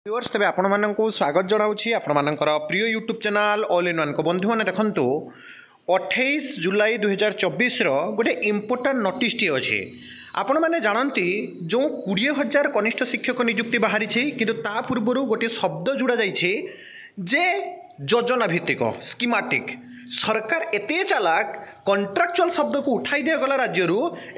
Viewers तेज आपण को स्वागत जनाऊँगी आपर प्रिय YouTube channel all in one को बंधु मैंने देखु 28 जुलाई 2024 गोटे इम्पोर्टाट नोटिस टी अच्छे आपण मैंने जानती जो 20,000 कनिष्ठ शिक्षक नियुक्ति बाहरी किंतु ता पूर्व गोटे शब्द जोड़ा जाइए जे योजना भित्तिक स्कीमाटिक सरकार एते चालाक कॉन्ट्रैक्चुअल शब्द को उठाई दिगला राज्य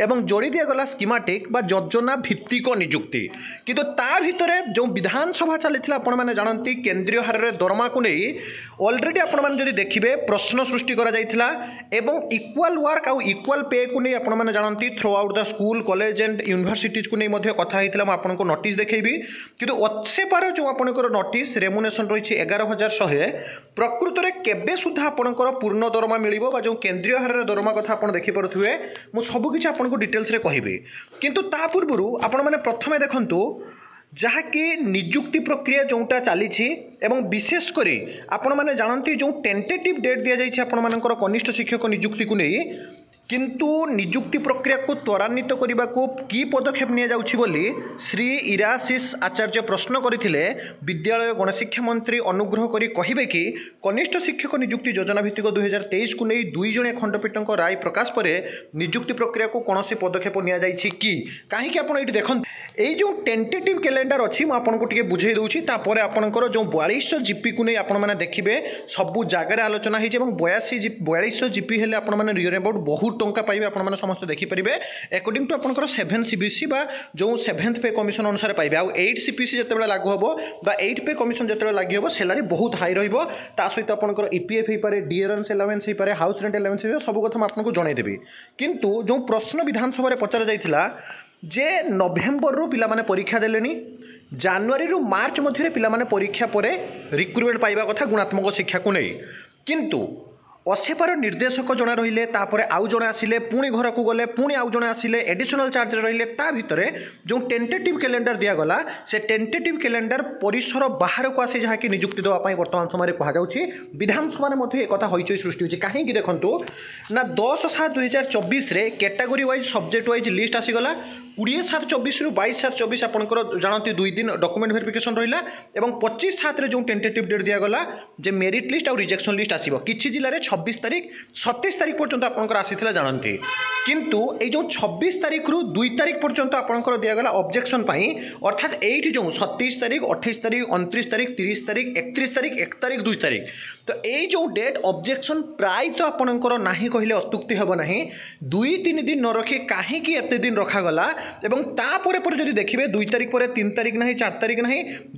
एवं जोड़ी दिगला स्कीमाटिक बा योजना भित्तिक नियुक्ति किंतु ता भितर जो विधानसभा चली आपने जानती केन्द्रीय हार में दरमा को नहीं ऑलरेडी आपने देखिए प्रश्न सृष्टि करा एवं इक्वाल वर्क आउ इक्वाल पे को नहीं आपने जानती through out the school college and universities को नहीं कथा होता आपको नोटिस देखी किंतु अच्छे पार जो आपंकर नोटिस रेमुनेशन रही 11,100 प्रकृत में केबे सुधा आपंकर पूर्ण दरमा मिल जो केन्द्रीय हार दरमा कथा आप देखिपे मुझे सबकि आपको डिटेल्स कहि किंतु ता पूर्व आपण मैंने प्रथमे देखंतु जहाँकि नियुक्ति प्रक्रिया जोटा चली विशेषकर आपण मैंने जानती जो टेंटेटिव डेट दि जाइए आपण मानकर कनिष्ठ शिक्षक नियुक्ति को नहीं किंतु नियुक्ति प्रक्रिया को त्वरान्वित करने को की पदक्षेप नि श्री इराशिष आचार्य प्रश्न करते विद्यालय गणशिक्षा मंत्री अनुग्रह करी कहिबे कि कनिष्ठ शिक्षक नियुक्ति योजना भित्तिक 2023 को नहीं 2 जण खंडपीठ राय प्रकाश पर नियुक्ति प्रक्रिया को कौन से पदक्षेप नि कि कहीं आप देखते यही जो टेंटेटिव कैलेंडर अच्छी मुझे बुझे दूसरी आपंकर जो 4200 जीपी को नहीं आपने देखिए सबू जगार आलोचना होती 4200 जीपी हेल्ले आपने रियर अबाउट बहुत टंका पाइबे आपने समस्त देखिपारे अकॉर्डिंग टू आपंकर 7 सीबीसी बा जो 7th पे कमिशन अनुसार पाइबे आउ 8 सीपीसी जिते लागू हम बा 8 पे कमिशन जिते लगे हम सैलरी बहुत हाई रहा सहित आपंकर ईपीएफ हो पाए डीएरएनएस अलावेंस हो पाए हाउस रेंट अलावेंस हो सब कथा आपको जनईदेवी किंतु जो प्रश्न विधानसभा पचरा जाइथिला जे नवेम्बर रु पिला माने परीक्षा देलेनी जनवरी रु मार्च मध्य पिला माने परीक्षा पर रिक्रुटमेंट पाइबा कथा गुणात्मक शिक्षा को नहीं किंतु असेपार निर्देशक जड़े रहिले तापर आउ जड़े आसिले पुणी घर को गले पुणी आउ जड़े आसिले एडिशनल चार्ज रहिले ता भितर जो टेंटेटिव कैलेंडर दिगला से टेंटेटिव कैलेंडर परिसर बाहर को आसी जहाँकि नियुक्ति देवाई बर्तमान समय कहुच्छी विधानसभा में एक हईचई सृष्टि होती कहीं देखु ना 10/7/2024 category wise subject wise list आसीगला 20/7/24 रु 22/7/24 आपंकर जानती 2 दिन डॉक्यूमेंट वेरिफिकेशन रहा और 25/7 जो टेंटेटिव डेट दिगला जे मेरिट लिस्ट और रिजेक्शन लिस्ट आसो किसी जिले में 26 तारीख 27 तारीख पर्यंत आपंकर आसीथिला जानती किंतु ये जो 26 तारीख रु 2 तारीख पर्यंत आपंकर दिगला ऑब्जेक्शन अर्थात ये जो 27 तारीख 28 तारीख 29 तारीख 30 तारीख 31 तारीख 1 तारीख 2 तारीख तो ये जो डेट ऑब्जेक्शन प्राय तो आपंकर ना कहले अत्युक्ति हम ना 2-3 दिन न रखी कहीं एत दिन रखागला एवं तापर जब देखिए 2 तारीख पर 3 तारीख ना 4 तारीख ना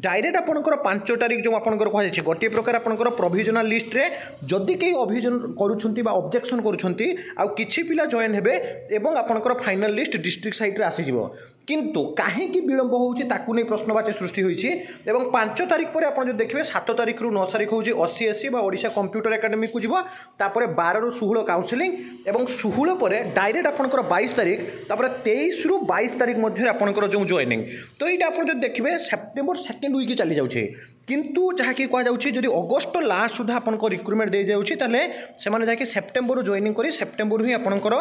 डायरेक्ट आपंकर 5 तारीख जो आपंकर कहुच्छे गोटे प्रकार आपंकर प्रोविजनल लिस्ट रे जदि कई अभियोजन करुछंती बा ऑब्जेक्शन करुछंती आ किछि पिला जॉइन हेबे एवं आपनकर फाइनल लिस्ट डिस्ट्रिक्ट साइट रे आसी जिवो किंतु कहीं विलंब होउछि ताकू नै प्रश्नवाची सृष्टि होइछि एवं 5 तारीख पर आपन जो देखिबे 7 तारीख रु 9 तारीख होउछि 80 बा ओडिशा कंप्यूटर एकेडमी को जिवो तापर 12 रु 16 काउंसलिंग एवं 16 पर डायरेक्ट आपनकर 22 तारीख तापर 23 रु 22 तारीख मध्य आपनकर जो जॉइनिंग तो एटा आपन जो देखिबे सेप्टेम्बर 2nd वीक चली जाउछि किंतु जहाँकि कहुच्छे जब अगस्ट लास्ट सुधा आपको रिक्रुटमेंट दे जाऊँगी ताले से जहाँकि सेप्टेम्बर जॉइनिंग करी सेप्टेम्बर ही आपंकर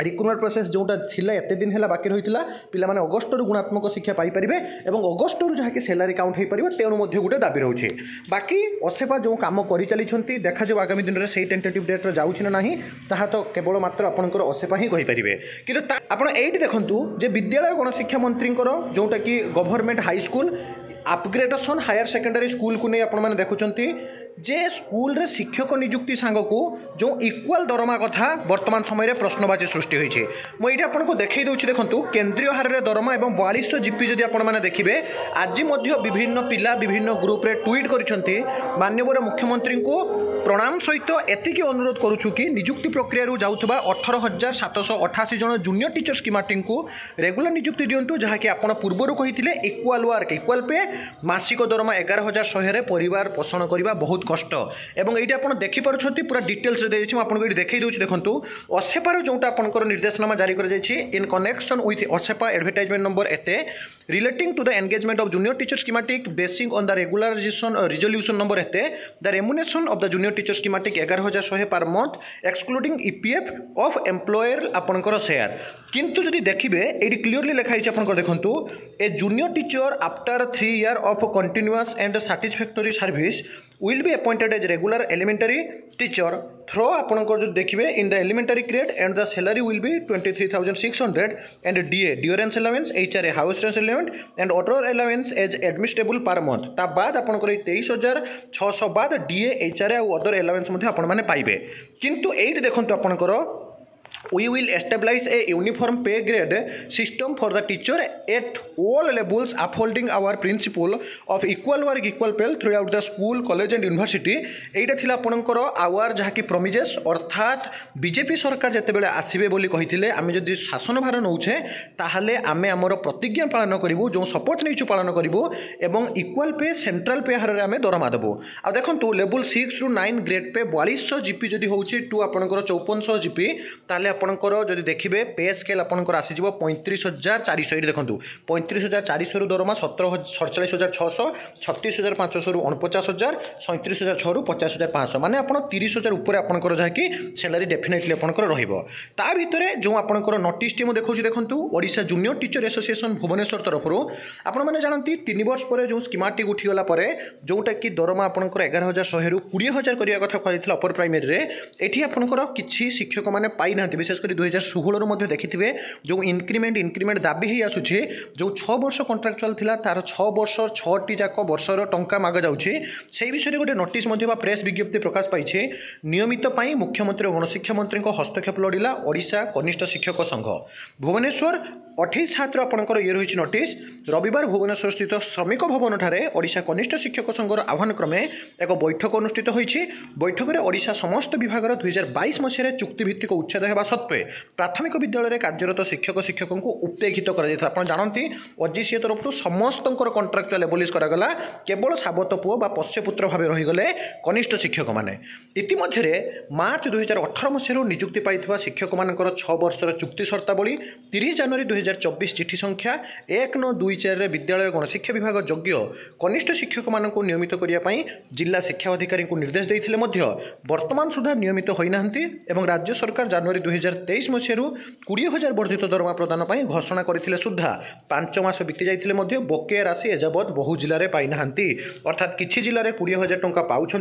रिक्रुटमेंट प्रोसेस जोटा थिला एते दिन है बाकी रही पिला माने अगस्ट रु गुणात्मक शिक्षा पाइपर और अगस्ट रु जहाँकि सैलरी काउंट हो पार तेणु गोटे दाबी रोचे बाकी असेपा जो कम कर चली देखा जाऊ आगामी दिन में से टेंटेटिव डेट जाऊँगी ना ताहा तो केवल मात्र आपंकर असेपा ही कहींपर कि आप देखु जे विद्यालय गणशिक्षा मंत्री जोटा कि government high school upgradation higher secondary school को नहीं आपने देखुं जे स्कूल रे शिक्षक नियुक्ति सांग को जो इक्वाल दरमा कथा वर्तमान समय प्रश्नवाची सृष्टि होती मुझे आपको देखई दूसरी देखूँ केन्द्रीय हार में दरमा और 4200 जीपी जदि आपने देखिए आज विभिन्न पिला विभिन्न ग्रुप रे ट्वीट करछंती माननीय मुख्यमंत्री को प्रणाम सहित एतिकी अनुरोध करुछु कि नियुक्ति प्रक्रिया जाऊथबा 18,788 जन जूनियर टीचर स्कीमाटिंग को रेगुलर नियुक्ति दिंतु जहाँकि आपड़ पूर्वर कही इक्वाल वर्क इक्वाल पे मासिक दरमा 11,100 परिवार पोषण करने बहुत कष्ट एवं ये आप देखिपुं पूरा डिटेल्स देती आपको ये देखई दूसरी देखूँ असेपार जोटा आपंकर निर्देशनामा जारी कर इन कनेक्शन विथ असेपा एडवर्टाइजमेंट नंबर एते relating to the engagement of junior teacher schematic basing on the regularization resolution number हेते the remuneration of the junior teacher schematic 11,100 per month excluding EPF of employer आपनकर share किंतु जदि देखिबे एडी clearly लिखा है आपनकर देखंतु a junior teacher after 3 years of continuous and satisfactory service will be appointed as regular elementary teacher through आपनकर जो देखिबे in the elementary grade and the salary will be 23,600 and DA durance allowance HRA house rent allowance and other allowance as admissible per month ता बाद आपनकर 23,600 बाद DA HRA और other allowance मध्ये आपण माने पाइबे किंतु एडी देखंतु आपनकर we will establish a uniform pay grade system for the teacher at all levels upholding our principle of equal work equal pay throughout the school college and university एटा थिला आपनकर our जहा कि प्रोमिजेस अर्थात बीजेपी सरकार जते बेले आसीबे बोली कहिथिले आमे जदि शासन भार नउछे ताहाले आमे हमर प्रतिज्ञा पालन करिवु जो सपोर्ट नैछु पालन करिवु एवं इक्वल पे सेंट्रल पे हार रे आमे दरमा देबो आ देखंतु लेवल 6 रु 9 ग्रेड पे 4200 जीपी जदि होउची टू आपनकर 5400 जीपी ताले आपनकर जदि देखिबे पे स्केल आपनकर आसी जिवो 35,400 एठी देखंतु 35,400 रु दरमा 47,600 36,500 रु 49,000 37,600 रु 50,500 माने आपण 30,000 ऊपर आपनकर जहा कि सैलरी डेफिनेटली आपनकर रहिबो ता भितरे जो आपनकर नोटिस टी मो देखौची देखंतु Odisha junior teacher association Bhubaneswar तरफरु आपण माने जानंती 3 वर्ष परे जो स्कीमाटिक उठी गला परे जोटा कि दरमा आपनकर 11,100 रु 20,000 करिया कथा कहितला अपर प्राइमरी रे एठी आपनकर किछि शिक्षक माने पाइ नांती विशेष कर 2016 रु मध्ये देखिथिबे जो इंक्रीमेंट दाबी ही आसुछि जो 6 वर्ष कॉन्ट्रैक्चुअल थिला तार 6 वर्ष 6 टी जाक वर्षर टंका माग जाउछि सेही विषय रे गोटे नोटिस मध्ये बा प्रेस विज्ञप्ति प्रकाश पाइछे नियमित पाई मुख्यमंत्री और गणशिक्षा मंत्री को हस्तक्षेप लड़िला ओडिशा कनिष्ठ शिक्षक संघ भुवनेश्वर 28/7 आपनकर ये रही नोटिस रविवार भुवनेश्वर स्थित श्रमिक भवन ठारे ओडिशा कनिष्ठ शिक्षक संघर आह्वान क्रमे एक बैठक अनुष्ठित होइछि बैठक में ओडिशा समस्त विभाग 2022 मसीह चुक्तिभित्तिक उच्छेद होगा सत्वे प्राथमिक विद्यालय कार्यरत शिक्षकों को उत्तेजित कर जानती ओजीसीए तरफ समस्त कंट्राक्चुअल एबोलिश करागला केवल साबत पुओ बा पश्यपुत्र भाव रहीगले कनिष्ठ शिक्षक मैंने इतिमध्य मार्च 2018 मसीह नियुक्ति पाई शिक्षक मान 6 वर्षर चुक्ति शर्तावली 30 जनवरी 2024 चिठी संख्या 1924 विद्यालय गणशिक्षा विभाग योग्य कनिष्ठ शिक्षक मान नियमित करने जिला शिक्षा अधिकारी को निर्देश देते वर्तमान सुधा नियमित होना एवं राज्य सरकार जनवरी 2023 मसीह 20,000 वर्धित दरमा प्रदान पर घोषणा करते सुधा 5 मास बीती जाते बकेया राशि एजावत बहु जिले पाई ना अर्थात किसी जिले में 20,000 टंका पाँच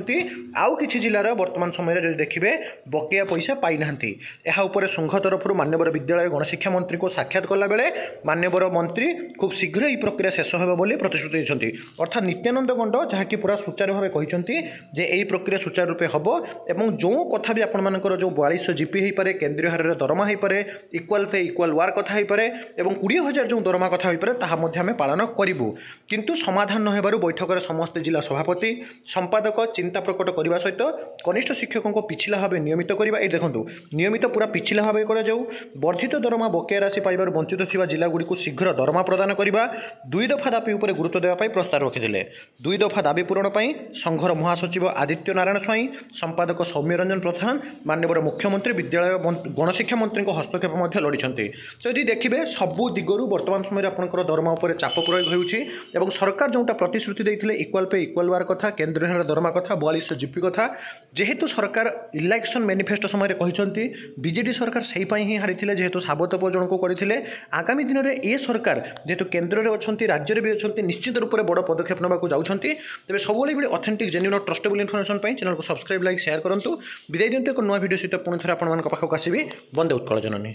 आउ कि जिले वर्तमान समय जो देखिए बकेया पैसा पाई ना यह संघ तरफ मान्यवर विद्यालय गणशिक्षा मंत्री को साक्षात कला बेले मान्यवर मंत्री खूब शीघ्र यह प्रक्रिया शेष होगा बोली प्रतिश्रुति देते अर्थात नित्यानंद गंड जहाँकि पूरा सुचारू भाव कहते यही प्रक्रिया सुचारू रूपे हम और जो कथा भी आपर जो 4200 जीपी हो पाए केन्द्रीय हार दरमा हो पाए इक्वाल पे इक्वाल वार कथा हो पाए और 20,000 जो दरमा कथा हो पाए ताहा पालन करूँ किंतु समाधान न होबारु बैठक में समस्त जिला सभापति संपादक चिंता प्रकट करने सहित कनिष्ठ शिक्षकों को पिछला भाव नियमित करवा ये देखो नियमित पूरा पिछला भाव वर्धित दरमा बकेया राशि पाइबार वंचित थिबा जिलागुड़ी को शीघ्र दरमा प्रदान करवा 2 दफा दाबी उपर गुरुत्व देवाई प्रस्ताव रखिते 2 दफा दाबी पूरण पर संघर महासचिव आदित्य नारायण स्वाई संपादक सौम्य रंजन प्रधान माननीय मुख्यमंत्री विद्यालय गणशिक्षा मंत्री को हस्तक्षेप लड़ी यदि देखिए सबू दिगरू वर्तमान समय आपंकर दरमा उपर चाप प्रयोग हो सरकार जोटा प्रतिश्रुति देते इक्वाल पे इक्वाल वार कथा केन्द्रीय दरमा कथा 4200 जीपी कथा जेहेतु सरकार इलेक्शन मैनिफेस्टो समय कहते बीजेडी सरकार से ही हारी जेहेतु साबत पुओ जन को करते आगामी दिन में ये सरकार जेहेतु केन्द्र में अच्छा राज्य भी अच्छा निश्चित रूप से बड़ पदक्षेप नाक जाऊँच तेज सब authentic genuine trustable information channel को सब्सक्राइब लाइक शेयर करूँ विदाय दिंतु एक नया वीडियो सहित पुणी थे आपको आसवि वंदे उत्कल जननी।